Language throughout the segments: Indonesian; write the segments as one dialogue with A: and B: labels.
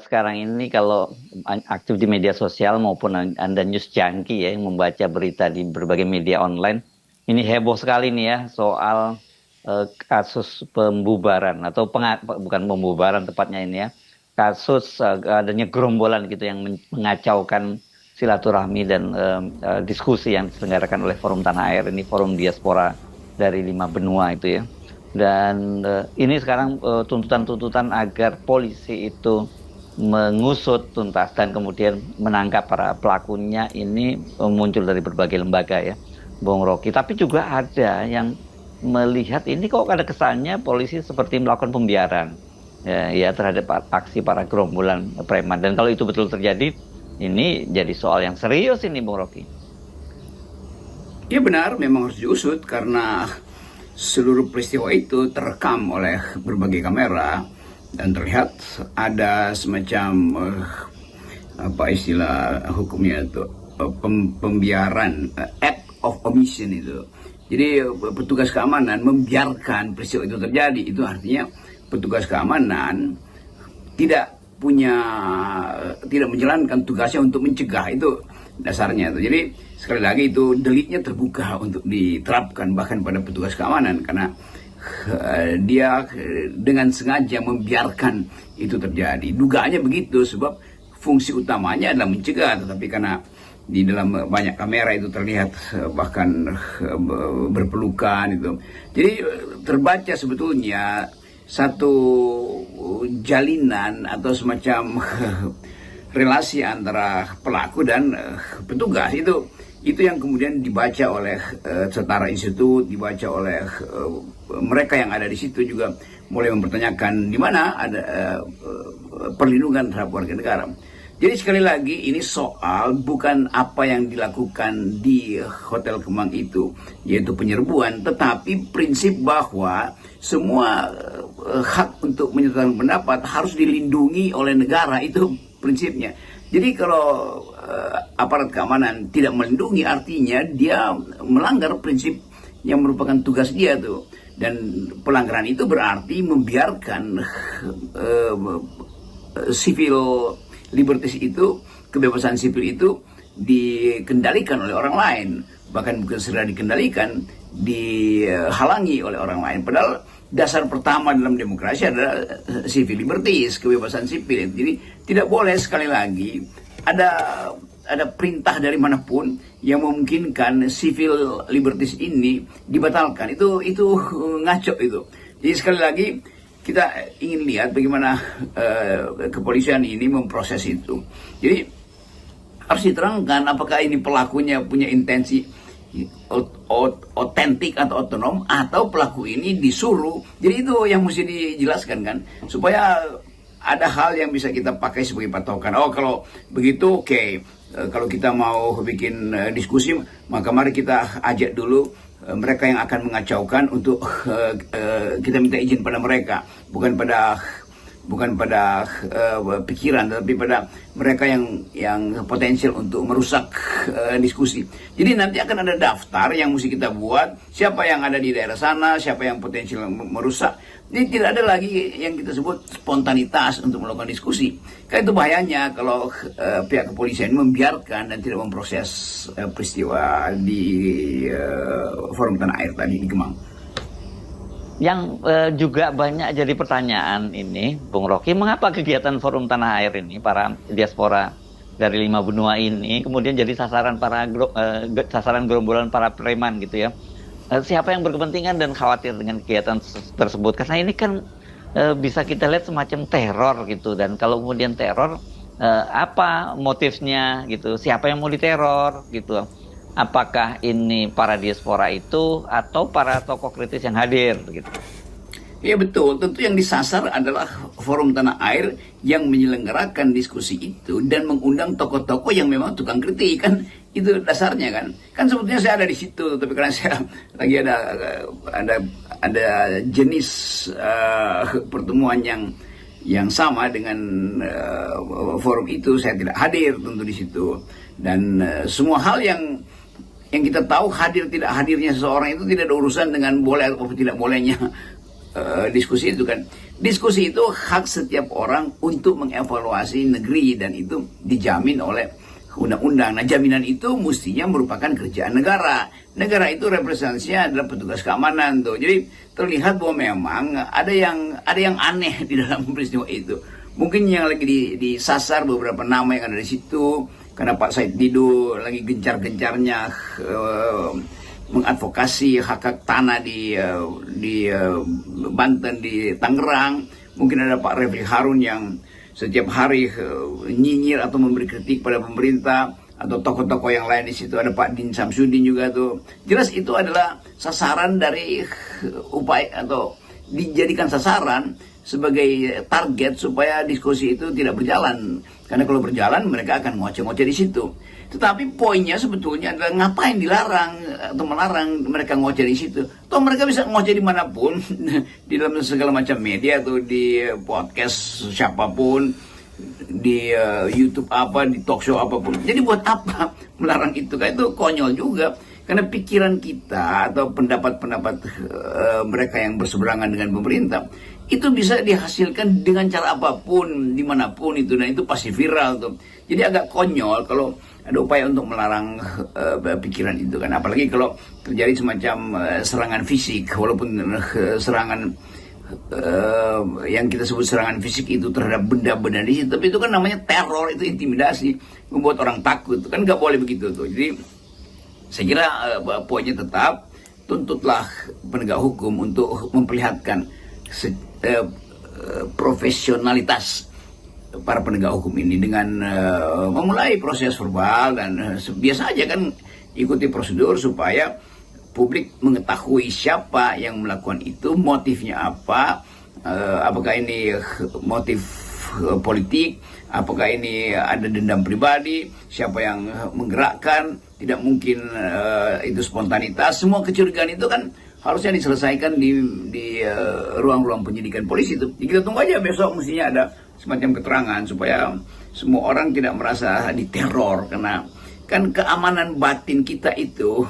A: sekarang ini kalau aktif di media sosial maupun Anda news junkie ya yang membaca berita di berbagai media online, ini heboh sekali nih ya soal kasus pembubaran atau bukan pembubaran tepatnya ini ya, kasus adanya gerombolan gitu yang mengacaukan silaturahmi dan diskusi yang diselenggarakan oleh Forum Tanah Air ini, Forum Diaspora dari 5 benua itu ya. Dan ini sekarang tuntutan-tuntutan agar polisi itu mengusut tuntas dan kemudian menangkap para pelakunya ini muncul dari berbagai lembaga ya, Bung Rocky. Tapi juga ada yang melihat ini kok ada kesannya polisi seperti melakukan pembiaran ya terhadap aksi para gerombolan preman. Dan kalau itu betul terjadi, ini jadi soal yang serius ini, Bung Rocky.
B: Ya benar, memang harus diusut karena seluruh peristiwa itu terekam oleh berbagai kamera dan terlihat ada semacam apa istilah hukumnya itu pembiaran, act of omission itu. Jadi petugas keamanan membiarkan peristiwa itu terjadi. Itu artinya petugas keamanan tidak menjalankan tugasnya untuk mencegah, itu dasarnya itu. Jadi sekali lagi itu deliknya terbuka untuk diterapkan bahkan pada petugas keamanan karena dia dengan sengaja membiarkan itu terjadi. Dugaannya begitu sebab fungsi utamanya adalah mencegah, tetapi karena di dalam banyak kamera itu terlihat bahkan berpelukan itu. Jadi terbaca sebetulnya satu jalinan atau semacam relasi antara pelaku dan petugas itu yang kemudian dibaca oleh Setara Institut, dibaca oleh mereka yang ada di situ juga mulai mempertanyakan di mana ada perlindungan terhadap warga negara. Jadi sekali lagi ini soal bukan apa yang dilakukan di Hotel Kemang itu, yaitu penyerbuan, tetapi prinsip bahwa semua hak untuk menyatakan pendapat harus dilindungi oleh negara, itu prinsipnya. Jadi kalau aparat keamanan tidak melindungi, artinya dia melanggar prinsip yang merupakan tugas dia tuh. Dan pelanggaran itu berarti membiarkan civil liberties itu, kebebasan sipil itu dikendalikan oleh orang lain. Bahkan bukan sekedar dikendalikan, dihalangi oleh orang lain. Padahal dasar pertama dalam demokrasi adalah civil liberties, kebebasan sipil. Jadi tidak boleh sekali lagi ada perintah dari manapun yang memungkinkan civil liberties ini dibatalkan. Itu ngaco itu. Jadi sekali lagi kita ingin lihat bagaimana kepolisian ini memproses itu. Jadi harus diterangkan apakah ini pelakunya punya intensi otentik atau otonom, atau pelaku ini disuruh. Jadi itu yang mesti dijelaskan kan, supaya ada hal yang bisa kita pakai sebagai patokan. Oh kalau begitu oke. Kalau kita mau bikin diskusi, maka mari kita ajak dulu mereka yang akan mengacaukan untuk kita minta izin pada mereka, bukan pada pikiran, tapi pada mereka yang potensial untuk merusak diskusi. Jadi nanti akan ada daftar yang mesti kita buat, siapa yang ada di daerah sana, siapa yang potensial merusak. Jadi tidak ada lagi yang kita sebut spontanitas untuk melakukan diskusi. Karena itu bahayanya kalau pihak kepolisian membiarkan dan tidak memproses peristiwa di Forum Tanah Air tadi di Kemang.
A: Yang juga banyak jadi pertanyaan ini, Bung Rocky, mengapa kegiatan Forum Tanah Air ini, para diaspora dari 5 benua ini, kemudian jadi sasaran sasaran gerombolan para preman gitu ya? Siapa yang berkepentingan dan khawatir dengan kegiatan tersebut? Karena ini kan bisa kita lihat semacam teror gitu, dan kalau kemudian teror, apa motifnya gitu? Siapa yang mau diteror gitu? Apakah ini para diaspora itu atau para tokoh kritis yang hadir begitu?
B: Ya betul, tentu yang disasar adalah Forum Tanah Air yang menyelenggarakan diskusi itu dan mengundang tokoh-tokoh yang memang tukang kritik, kan itu dasarnya kan. Kan sebetulnya saya ada di situ, tapi karena saya lagi ada jenis pertemuan yang sama dengan forum itu, saya tidak hadir tentu di situ. Dan semua hal yang kita tahu, hadir tidak hadirnya seseorang itu tidak ada urusan dengan boleh atau tidak bolehnya diskusi itu kan. Diskusi itu hak setiap orang untuk mengevaluasi negeri dan itu dijamin oleh undang-undang. Nah, jaminan itu mestinya merupakan kerjaan negara. Negara itu representasinya adalah petugas keamanan tuh. Jadi terlihat bahwa memang ada yang aneh di dalam peristiwa itu. Mungkin yang lagi disasar beberapa nama yang ada di situ karena Pak Said Didu lagi gencar-gencarnya mengadvokasi hak tanah di Banten, di Tangerang. Mungkin ada Pak Refli Harun yang setiap hari nyinyir atau memberi kritik pada pemerintah, atau tokoh-tokoh yang lain di situ. Ada Pak Din Samsudin juga tuh. Jelas itu adalah sasaran dari upaya atau dijadikan sasaran sebagai target supaya diskusi itu tidak berjalan. Karena kalau berjalan mereka akan ngoceh-ngoceh di situ. Tetapi poinnya sebetulnya adalah ngapain dilarang atau melarang mereka ngoceh di situ. Toh mereka bisa ngoceh dimanapun, di dalam segala macam media atau di podcast siapapun, di YouTube apa, di talk show apapun. Jadi buat apa melarang itu? Kan itu konyol juga. Karena pikiran kita atau pendapat-pendapat mereka yang berseberangan dengan pemerintah itu bisa dihasilkan dengan cara apapun, dimanapun itu, dan itu pasti viral tuh. Jadi agak konyol kalau ada upaya untuk melarang pikiran itu kan. Apalagi kalau terjadi semacam serangan fisik, walaupun serangan yang kita sebut serangan fisik itu terhadap benda-benda di situ, tapi itu kan namanya teror, itu intimidasi, membuat orang takut, kan nggak boleh begitu tuh. Jadi saya kira poinnya tetap tuntutlah penegak hukum untuk memperlihatkan profesionalitas para penegak hukum ini dengan memulai proses verbal dan biasa aja kan, ikuti prosedur supaya publik mengetahui siapa yang melakukan itu, motifnya apa, apakah ini motif politik, apakah ini ada dendam pribadi, siapa yang menggerakkan, tidak mungkin itu spontanitas. Semua kecurigaan itu kan harusnya diselesaikan di ruang-ruang penyidikan polisi itu. Jadi kita tunggu aja besok, mestinya ada semacam keterangan supaya semua orang tidak merasa diteror, karena kan keamanan batin kita itu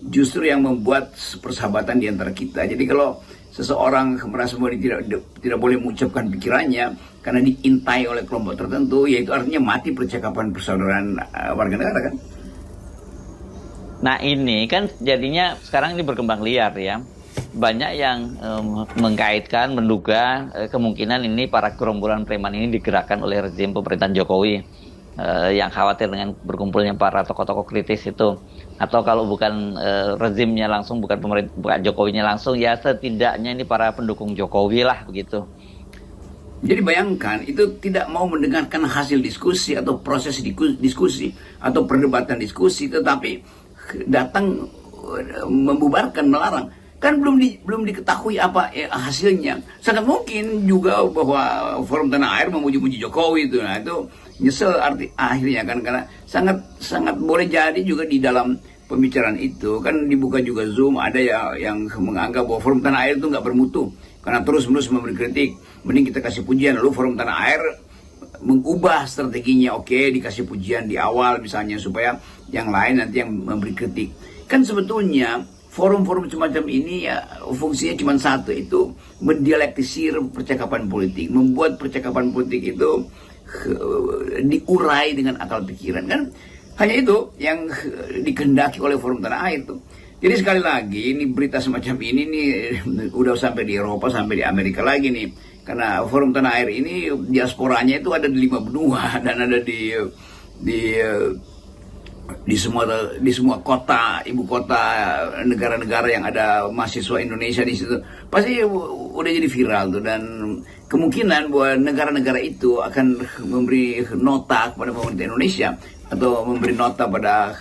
B: justru yang membuat persahabatan di antara kita. Jadi kalau seseorang merasa bahwa dia tidak boleh mengucapkan pikirannya karena diintai oleh kelompok tertentu, yaitu artinya mati percakapan persaudaraan warga negara kan.
A: Nah ini kan jadinya sekarang ini berkembang liar ya. Banyak yang mengkaitkan, menduga kemungkinan ini para gerombolan preman ini digerakkan oleh rezim pemerintahan Jokowi, yang khawatir dengan berkumpulnya para tokoh-tokoh kritis itu. Atau kalau bukan rezimnya langsung, bukan Jokowinya langsung, ya setidaknya ini para pendukung Jokowi lah begitu.
B: Jadi bayangkan, itu tidak mau mendengarkan hasil diskusi atau proses diskusi atau perdebatan diskusi, tetapi datang membubarkan, melarang. Kan belum diketahui apa hasilnya. Sangat mungkin juga bahwa Forum Tanah Air memuji-muji Jokowi itu. Nah, itu nyesel akhirnya kan, karena sangat boleh jadi juga di dalam pembicaraan itu kan dibuka juga Zoom, ada yang menganggap bahwa Forum Tanah Air itu nggak bermutu karena terus-menerus memberi kritik. Mending kita kasih pujian, lalu Forum Tanah Air mengubah strateginya, oke, dikasih pujian di awal misalnya supaya yang lain nanti yang memberi kritik. Kan sebetulnya forum-forum semacam ini ya fungsinya cuma satu, itu mendialektisir percakapan politik, membuat percakapan politik itu diurai dengan akal pikiran kan. Hanya itu yang dikehendaki oleh Forum Tanah Air tuh. Jadi sekali lagi ini berita semacam ini nih udah sampai di Eropa, sampai di Amerika lagi nih. Karena Forum Tanah Air ini diasporanya itu ada di 5 benua dan ada di semua kota, ibu kota negara-negara yang ada mahasiswa Indonesia di situ. Pasti udah jadi viral tuh, dan kemungkinan bahwa negara-negara itu akan memberi nota kepada pemerintah Indonesia atau memberi nota pada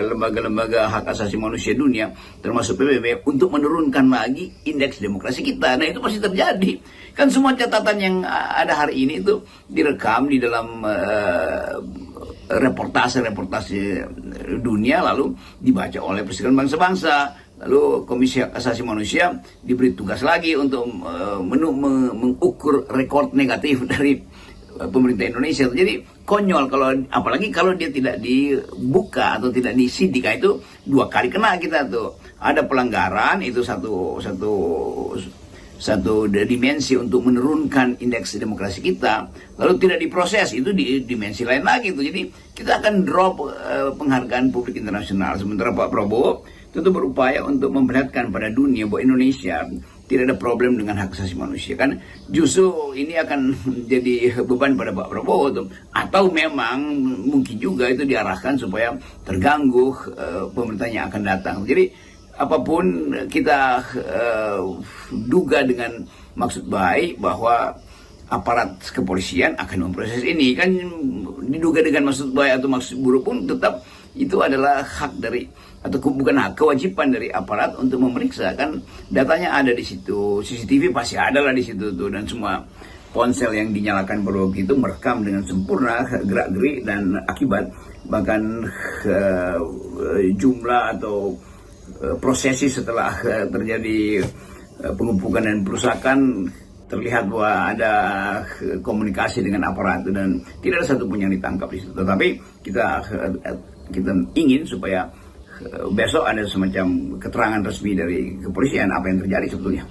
B: lembaga-lembaga hak asasi manusia dunia termasuk PBB untuk menurunkan lagi indeks demokrasi kita. Nah itu pasti terjadi kan. Semua catatan yang ada hari ini itu direkam di dalam reportase dunia, lalu dibaca oleh Presiden bangsa-bangsa, lalu Komisi Hak Asasi Manusia diberi tugas lagi untuk mengukur rekor negatif dari pemerintah Indonesia. Jadi konyol kalau, apalagi kalau dia tidak dibuka atau tidak disidik, itu 2 kali kena kita tuh. Ada pelanggaran itu satu dimensi untuk menurunkan indeks demokrasi kita, lalu tidak diproses, itu di dimensi lain lagi tuh. Jadi kita akan drop penghargaan publik internasional. Sementara Pak Prabowo tentu berupaya untuk memperlihatkan pada dunia bahwa Indonesia tidak ada problem dengan hak asasi manusia. Kan justru ini akan jadi beban pada Pak Prabowo tuh. Atau memang mungkin juga itu diarahkan supaya terganggu pemerintahan yang akan datang. Jadi apapun kita duga dengan maksud baik bahwa aparat kepolisian akan memproses ini, kan diduga dengan maksud baik atau maksud buruk pun tetap itu adalah hak dari, atau bukan hak, kewajiban dari aparat untuk memeriksa. Kan datanya ada di situ, CCTV pasti ada lah di situ tuh, dan semua ponsel yang dinyalakan pada waktu itu merekam dengan sempurna gerak-gerik dan akibat, bahkan jumlah atau prosesi setelah terjadi pengepungan dan perusakan, terlihat bahwa ada komunikasi dengan aparat dan tidak ada satupun yang ditangkap di situ. Tetapi kita ingin supaya besok ada semacam keterangan resmi dari kepolisian apa yang terjadi sebetulnya.